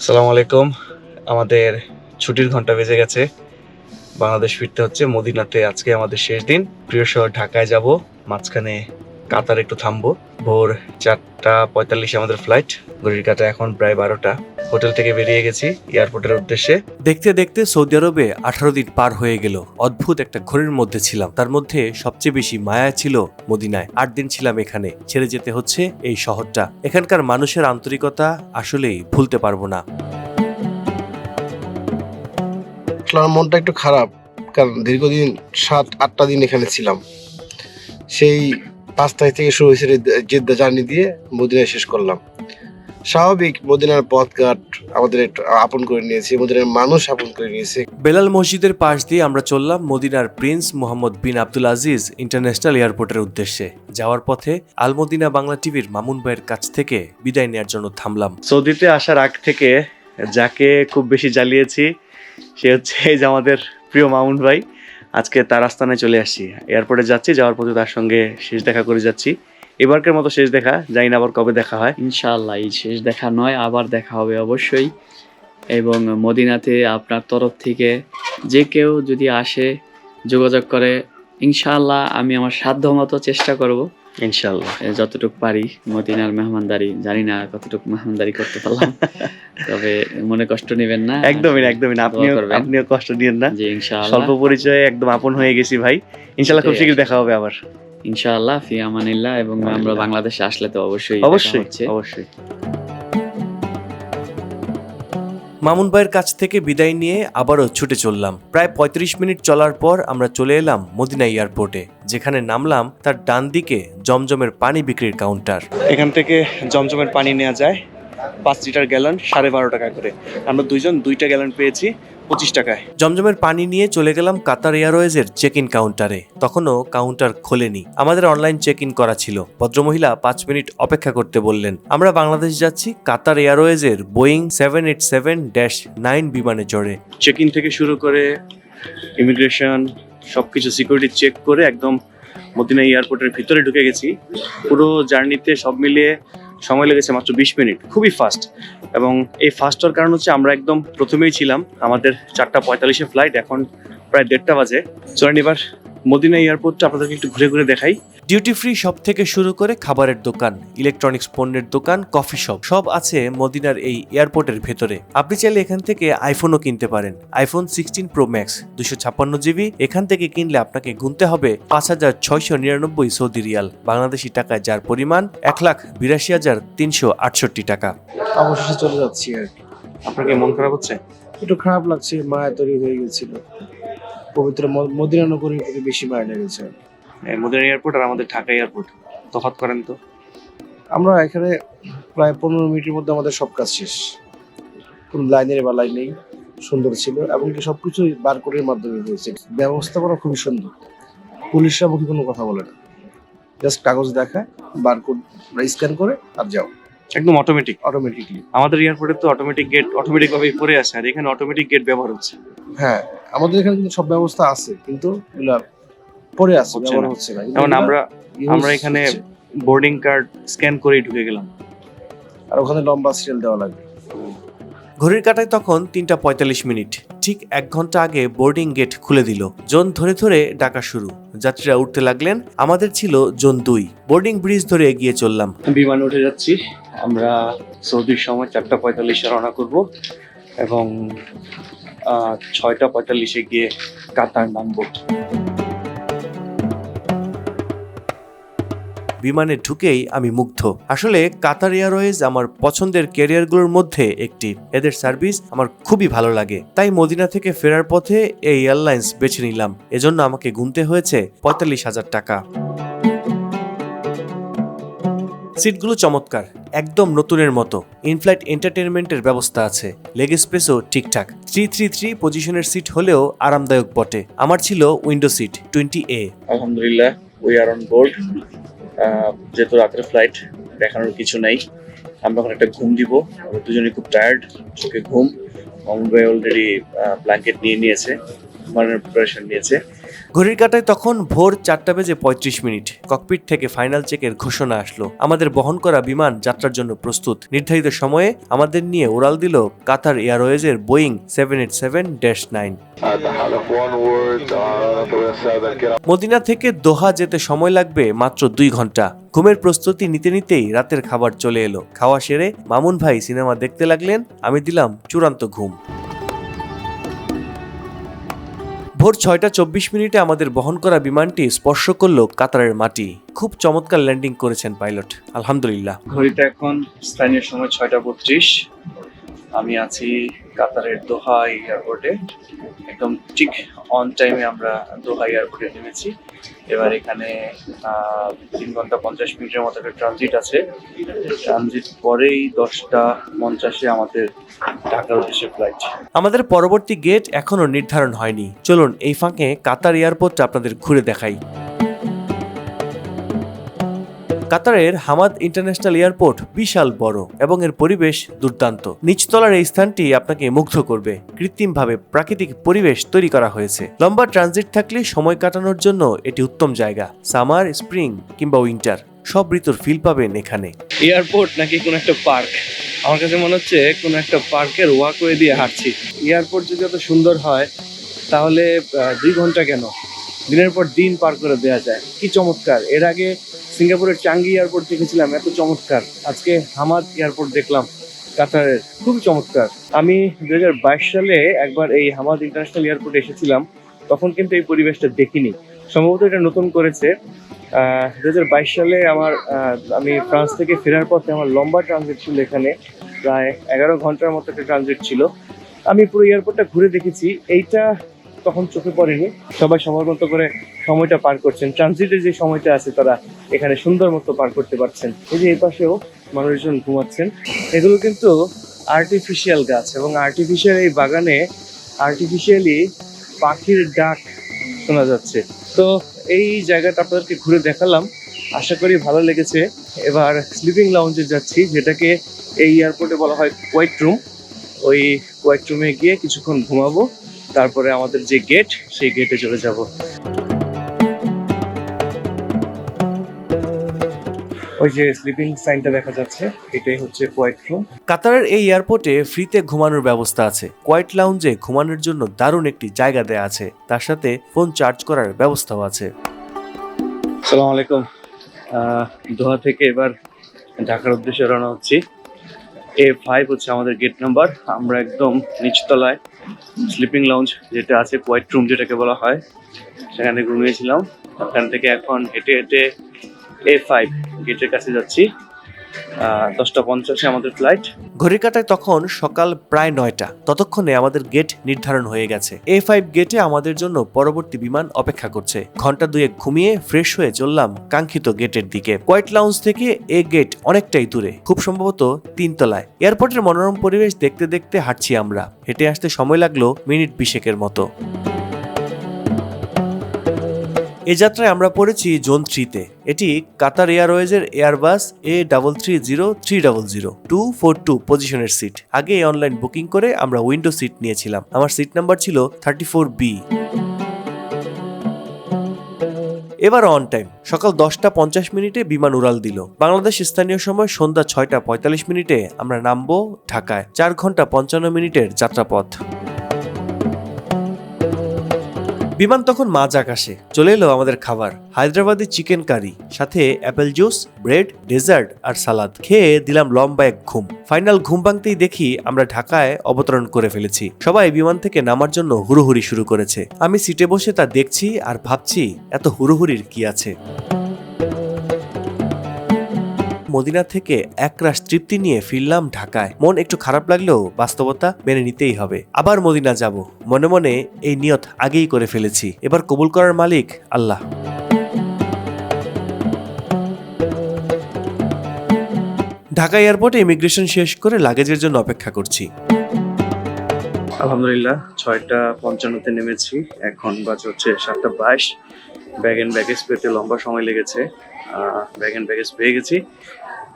আসসালামু আলাইকুম। আমাদের ছুটির ঘন্টা বেজে গেছে। বাংলাদেশ ফিরতে হচ্ছে। মদিনাতে আজকে আমাদের শেষ দিন। প্রিয় শহর ঢাকায় যাব। মাঝখানে কাতারে একটু থামবো। ভোর 4:45 আমাদের ফ্লাইট। ঘড়ির কাঁটায় এখন প্রায় 12টা। হোটেল থেকে বেরিয়ে গেছি এয়ারপোর্টের উদ্দেশ্যে। দেখতে দেখতে সৌদি আরবে 18 দিন পার হয়ে গেল। অদ্ভুত একটা ঘোরের মধ্যে ছিলাম। তার মধ্যে সবচেয়ে বেশি মায়া ছিল মদিনায়। 8 দিন ছিলাম এখানে। ছেড়ে যেতে হচ্ছে এই শহরটা। এখানকার মানুষের আন্তরিকতা আসলেই ভুলতে পারবো না। আসলে আমার মনটা একটু খারাপ, কারণ দীর্ঘদিন 7-8টা দিন এখানে ছিলাম। সেই 5 তারিখ থেকে শুরু হয়েছে জেদ্দা জার্নি দিয়ে মদিনায় শেষ করলাম। স্বাভাবিক, মদিনার পথঘাট আমাদের একটু আপন করে নিয়েছে, মদিনার মানুষ আপন করে নিয়েছে। বেলাল মসজিদের পাশ দিয়ে আমরা চললাম মদিনার প্রিন্স মোহাম্মদ বিন আব্দুল আজিজ ইন্টারন্যাশনাল এয়ারপোর্টের উদ্দেশ্যে। যাওয়ার পথে আল মদিনা বাংলা টিভির মামুন ভাইয়ের কাছ থেকে বিদায় নেওয়ার জন্য থামলাম। সৌদিতে আসার আগ থেকে যাকে খুব বেশি জ্বালিয়েছি সে হচ্ছে এই যে আমাদের প্রিয় মামুন ভাই। আজকে তার আস্তানায় চলে আসছি। এয়ারপোর্টে যাচ্ছি, যাওয়ার পথে তার সঙ্গে শেষ দেখা করে যাচ্ছি। এবারকার মতো শেষ দেখা, জানি না আবার কবে দেখা হয়। ইনশাআল্লাহ এই শেষ দেখা নয়, আবার দেখা হবে অবশ্যই। এবং মদিনাতে আপনার তরফ থেকে যে কেউ যদি আসে, যোগাযোগ করে, ইনশাআল্লাহ আমি আমার সাধ্য মতো চেষ্টা করব ইনশাল্লাহ। যতটুকু পারি মদিনার মেহমানদারি। জানি না কতটুকু মেহমানদারি করতে পারলাম, তবে মনে কষ্ট নেবেন না। একদমই না, একদমই না। দোয়া করবেন। আপনিও কষ্ট দিয়েন না। জি ইনশাআল্লাহ। স্বল্প পরিচয়ে একদম আপন হয়ে গেছি ভাই। ইনশাল্লাহ খুব শীঘ্র দেখা হবে আবার। ইনশাআল্লাহ ফি আমানিল্লাহ। এবং আমরা বাংলাদেশে আসলে তো অবশ্যই অবশ্যই দেখা হচ্ছে। অবশ্যই। মামুন ভাইয়ের কাছ থেকে বিদায় নিয়ে আবারও ছুটে চললাম। প্রায় 35 মিনিট চলার পর আমরা চলে এলাম মদিনা এয়ারপোর্টে, যেখানে নামলাম তার ডান দিকে জমজমের পানি বিক্রির কাউন্টার। এখান থেকে জমজমের পানি নেওয়া যায় 5 লিটার গ্যালন 12.5 টাকা করে। আমরা দুইজন 2টা গ্যালন পেয়েছি 25 টাকায়। জমজমের পানি নিয়ে চলে গেলাম কাতার এয়ারওয়েজের চেক ইন কাউন্টারে। তখনও কাউন্টার খোলেনি। আমাদের অনলাইন চেক ইন করা ছিল। ভদ্রমহিলা 5 মিনিট অপেক্ষা করতে বললেন। আমরা বাংলাদেশ যাচ্ছি কাতার এয়ারওয়েজের বোয়িং 787-9 বিমানে চড়ে। চেক ইন থেকে শুরু করে ইমিগ্রেশন সবকিছু সিকিউরিটি চেক করে একদম মদিনা এয়ারপোর্টের ভিতরে ঢুকে গেছি। পুরো জার্নিতে সব মিলিয়ে সময় লেগেছে মাত্র 20 মিনিট। খুবই ফাস্ট। এবং এই ফাস্ট হওয়ার কারণ হচ্ছে আমরা একদম প্রথমেই ছিলাম। আমাদের 4:45-এ ফ্লাইট, এখন প্রায় 1:30 বাজে। চলেন এবার মদিনা এয়ারপোর্টটা আপনাদেরকে একটু ঘুরে ঘুরে দেখাই। ডিউটি ফ্রি শপ থেকে শুরু করে খাবারের দোকান, ইলেকট্রনিক্স পণ্যের দোকান, কফি শপ সব আছে মদিনার এই এয়ারপোর্টের ভেতরে। আপনি চাইলে এখান থেকে আইফোনও কিনতে পারেন। আইফোন 16 প্রো ম্যাক্স 256 জিবি এখান থেকে কিনলে আপনাকে গুনতে হবে 5,699 সৌদি রিয়াল, বাংলাদেশি টাকায় যার পরিমাণ 1,82,368 টাকা। অবশেষে চলে যাচ্ছি আর কি। আপনার কি মন খারাপ হচ্ছে? একটু খারাপ লাগছে, মায়া তৈরি হয়ে গেছিল। পবিত্র মদিনা নগরীর প্রতি বেশি মায়া লেগেছে। মদিনা এয়ারপোর্ট আর আমাদের ঢাকা এয়ারপোর্ট তফাৎ করেন তো। আমরা এখানে প্রায় 15 মিনিটের মধ্যে আমাদের সব কাজ শেষ। কোনো লাইনের বালাই নেই, সুন্দর ছিল। এমনকি সবকিছু বারকোডের মাধ্যমে হয়েছে। ব্যবস্থাপনা খুবই সুন্দর। পুলিশরা মুখে কোনো কথা বলে না, জাস্ট কাগজ দেখায়, বারকোড স্ক্যান করে আর যাও, একদম অটোমেটিক। অটোমেটিকলি। আমাদের এয়ারপোর্টে তো অটোমেটিক গেট অটোমেটিক ভাবে পড়ে আছে, আর এখানে অটোমেটিক গেট ব্যবহার হচ্ছে। হ্যাঁ, আমাদের এখানে কিন্তু সব ব্যবস্থা আছে, কিন্তু এগুলা পড়ে আছে, হচ্ছে ব্যবহার না। হচ্ছে না। যেমন আমরা use এখানে হচ্ছে। বোর্ডিং কার্ড স্ক্যান করেই ঢুকে গেলাম। আর ওখানে লম্বা সিরিয়াল দেওয়া লাগবে। ঘড়ির কাঁটায় তখন 3:45 মিনিট। ঠিক 1 ঘন্টা আগে বোর্ডিং গেট খুলে দিল। জোন ধরে ধরে ডাকা শুরু। যাত্রীরা উঠতে লাগলেন। আমাদের ছিল জোন 2। বোর্ডিং ব্রিজ ধরে এগিয়ে চললাম। বিমানে উঠে যাচ্ছি। আমরা সৌদির সময় 4:45-এ রওনা করব এবং 6:45-এ গিয়ে কাতার নামবো। বিমানে ঢুকেই আমি মুগ্ধ। আসলে কাতার এয়ারওয়েজ আমার পছন্দের ক্যারিয়ারগুলোর মধ্যে একটি। এদের সার্ভিস আমার খুবই ভালো লাগে। তাই মদিনা থেকে ফেরার পথে এই এয়ারলাইন্স বেছে নিলাম। এজন্য আমাকে গুনতে হয়েছে 45,000 টাকা। সিটগুলো চমৎকার, একদম নতুনের মতো। ইনফ্লাইট এন্টারটেনমেন্টের ব্যবস্থা আছে। লেগ স্পেসও ঠিকঠাক। 333 পজিশনের সিট হলেও আরামদায়ক বটে। আমার ছিল উইন্ডো সিট 20A। আলহামদুলিল্লাহ, উই আর অন বোর্ড। যেহেতু রাতের ফ্লাইট, দেখানোর কিছু নাই। আমরা এখন একটা ঘুম দিব। আমরা দুজনেই খুব টায়ার্ড, চোখে ঘুম। মামুন ভাই অলরেডি ব্ল্যাঙ্কেট নিয়ে নিয়েছে, ঘুমানোর প্রিপারেশন নিয়েছে। ঘড়ির কাঁটায় তখন ভোর 4:35। ককপিট থেকে ফাইনাল চেকের ঘোষণা আসলো। আমাদের বহন করা বিমান যাত্রার জন্য প্রস্তুত। নির্ধারিত সময়ে আমাদের নিয়ে উড়াল দিল কাতার এয়ারওয়েজের বোয়িং 787-9। মদিনা থেকে দোহা যেতে সময় লাগবে মাত্র 2 ঘন্টা। ঘুমের প্রস্তুতি নিতে নিতেই রাতের খাবার চলে এলো। খাওয়া সেরে মামুন ভাই সিনেমা দেখতে লাগলেন, আমি দিলাম চূড়ান্ত ঘুম। ভোর 6:24 আমাদের বহন করা বিমানটি স্পর্শ করলো কাতারের মাটি। খুব চমৎকার ল্যান্ডিং করেছেন পাইলট, আলহামদুলিল্লাহ। ঘড়িতে এখন স্থানীয় সময় 6:32। আমি আছি কাতারের দোহা এয়ারপোর্টে। একদম ঠিক অন টাইমে আমরা দোহা এয়ারপোর্টে নেমেছি। এবার এখানে 3 ঘন্টা 50 মিনিটের মতো একটা ট্রানজিট আছে। ট্রানজিট পরেই 10:50 আমাদের ঢাকার উদ্দেশ্যে ফ্লাইট। আমাদের পরবর্তী গেট এখনো নির্ধারণ হয়নি। চলুন এই ফাঁকে কাতার এয়ারপোর্টটা আপনাদের ঘুরে দেখাই। কাতারের হামাদ ইন্টারন্যাশনাল এয়ারপোর্ট বিশাল বড় এবং এর পরিবেশ দুর্দান্ত। নিচতলার এই স্থানটি আপনাকে মুগ্ধ করবে। কৃত্রিমভাবে প্রাকৃতিক পরিবেশ তৈরি করা হয়েছে। লম্বা ট্রানজিট থাকলে সময় কাটানোর জন্য এটি উত্তম জায়গা। সামার, স্প্রিং কিংবা উইন্টার সব ঋতুর ফিল পাবেন এখানে। এয়ারপোর্ট নাকি কোনো একটা পার্ক? আমার কাছে মনে হচ্ছে কোনো একটা পার্কের ওয়াকওয়ে দিয়ে হাঁটছি। এয়ারপোর্ট যদি এত সুন্দর হয় তাহলে 2 ঘন্টা কেন, দিনের পর দিন পার করে দেওয়া যায়। কি চমৎকার! এর আগে সিঙ্গাপুরের চাঙ্গি এয়ারপোর্ট দেখেছিলাম, এত চমৎকার। আজকে হামাদ এয়ারপোর্ট দেখলাম কাতারের, খুব চমৎকার। আমি 2022 সালে একবার এই হামাদ ইন্টারন্যাশনাল এয়ারপোর্টে এসেছিলাম, তখন কিন্তু এই পরিবেশটা দেখিনি। সম্ভবত এটা নতুন করেছে। 2022 সালে আমি ফ্রান্স থেকে ফেরার পথে আমার লম্বা ট্রানজিট ছিল এখানে, প্রায় 11 ঘন্টার মতো একটা ট্রানজিট ছিল। আমি পুরো এয়ারপোর্টটা ঘুরে দেখেছি। এইটা তখন চোখে পড়েনি। সবাই সবার মতো করে সময়টা পার করছেন। ট্রানজিটের যে সময়টা আছে তারা এখানে সুন্দর মতো পার করতে পারছেন। এই যে এই পাশেও মানুষজন ঘুমাচ্ছেন। এগুলো কিন্তু আর্টিফিশিয়াল গাছ এবং আর্টিফিশিয়াল এই বাগানে আর্টিফিশিয়ালি পাখির ডাক শোনা যাচ্ছে। তো এই জায়গাটা আপনাদেরকে ঘুরে দেখালাম, আশা করি ভালো লেগেছে। এবার স্লিপিং লাউঞ্জে যাচ্ছি, যেটাকে এই এয়ারপোর্টে বলা হয় কোয়াইট রুম। ওই কোয়াইট রুমে গিয়ে কিছুক্ষণ ঘুমাবো, তারপরে আমাদের যে গেট সেই গেটে চলে যাব। ওই যে স্লিপিং সাইনটা দেখা যাচ্ছে, এটাই হচ্ছে কোয়াইট রুম। কাতারের এই এয়ারপোর্টে ফ্রিতে ঘুমানোর ব্যবস্থা আছে। কোয়াইট লাউঞ্জে ঘুমানোর জন্য দারুণ একটি জায়গা দেয়া আছে, তার সাথে ফোন চার্জ করার ব্যবস্থাও আছে। আসসালামু আলাইকুম। দোহা থেকে এবার ঢাকার উদ্দেশ্যে রওনা হচ্ছি। A5 হচ্ছে আমাদের গেট নাম্বার। আমরা একদম নিচতলায় স্লিপিং লাউঞ্জ যেটা আছে, কোয়াইট রুম যেটাকে বলা হয়, সেখানে ঘুমিয়েছিলাম। ওখান থেকে এখন হেঁটে হেঁটে A5 গেটের কাছে যাচ্ছি। 10:50 আমাদের ফ্লাইট। ঘড়ির কাঁটায় তখন সকাল প্রায় 9টা। ততক্ষণে আমাদের গেট নির্ধারণ হয়ে গেছে। A5 গেটে আমাদের জন্য পরবর্তী বিমান অপেক্ষা করছে। ঘন্টা 2 ঘুমিয়ে ফ্রেশ হয়ে চললাম কাঙ্ক্ষিত গেটের দিকে। কোয়াইট লাউঞ্জ থেকে এ গেট অনেকটাই দূরে, খুব সম্ভবত 3 তলায়। এয়ারপোর্টের মনোরম পরিবেশ দেখতে দেখতে হাঁটছি আমরা। হেঁটে আসতে সময় লাগলো মিনিট 20 মতো। এ যাত্রায় আমরা পড়েছি জোন 3-তে। এটি কাতার এয়ারওয়েজের এয়ারবাস A330-300 242 পজিশনের সিট। আগে অনলাইন বুকিং করে আমরা উইন্ডো সিট নিয়েছিলাম। আমার সিট নাম্বার ছিল 34B। এবার অন টাইম সকাল 10:50 বিমান উড়াল দিল। বাংলাদেশ স্থানীয় সময় সন্ধ্যা 6:45 আমরা নামবো ঢাকায়। 4 ঘন্টা 55 মিনিটের যাত্রাপথ। বিমান তখন মাঝ আকাশে। চলে এলো আমাদের খাবার, হায়দ্রাবাদি চিকেন কারি, সাথে অ্যাপেল জুস, ব্রেড, ডেজার্ট আর সালাদ। খেয়ে দিলাম লম্বা এক ঘুম। ফাইনাল ঘুম ভাঙতেই দেখি আমরা ঢাকায় অবতরণ করে ফেলেছি। সবাই বিমান থেকে নামার জন্য হুড়োহুড়ি শুরু করেছে। আমি সিটে বসে তা দেখছি আর ভাবছি এত হুড়োহুড়ির কি আছে। মদিনা থেকে একরাশ তৃপ্তি নিয়ে ফিরলাম ঢাকায়। মন একটু খারাপ লাগলেও বাস্তবতা মেনে নিতেই হবে। আবার মদিনা যাব, মনে মনে এই নিয়ত আগেই করে ফেলেছি। এবার কবুল করার মালিক আল্লাহ। ঢাকা এয়ারপোর্টে ইমিগ্রেশন শেষ করে লাগেজের জন্য অপেক্ষা করছি। আলহামদুলিল্লাহ 6:55 নেমেছি, এখন বাজে হচ্ছে 7:22। ব্যাগ এন্ড ব্যাগেজ পেতে লম্বা সময় লেগেছে। ব্যাগ এন্ড ব্যাগেজ পেয়ে গেছি,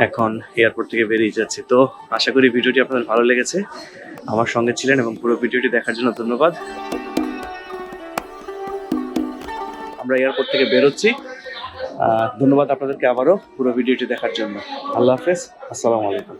এখন এয়ারপোর্ট থেকে বেরিয়ে যাচ্ছি। তো আশা করি ভিডিওটি আপনাদের ভালো লেগেছে। আমার সঙ্গে ছিলেন এবং পুরো ভিডিওটি দেখার জন্য ধন্যবাদ। আমরা এয়ারপোর্ট থেকে বেরোচ্ছি। ধন্যবাদ আপনাদেরকে আবারও পুরো ভিডিওটি দেখার জন্য। আল্লাহ হাফেজ, আসসালামু আলাইকুম।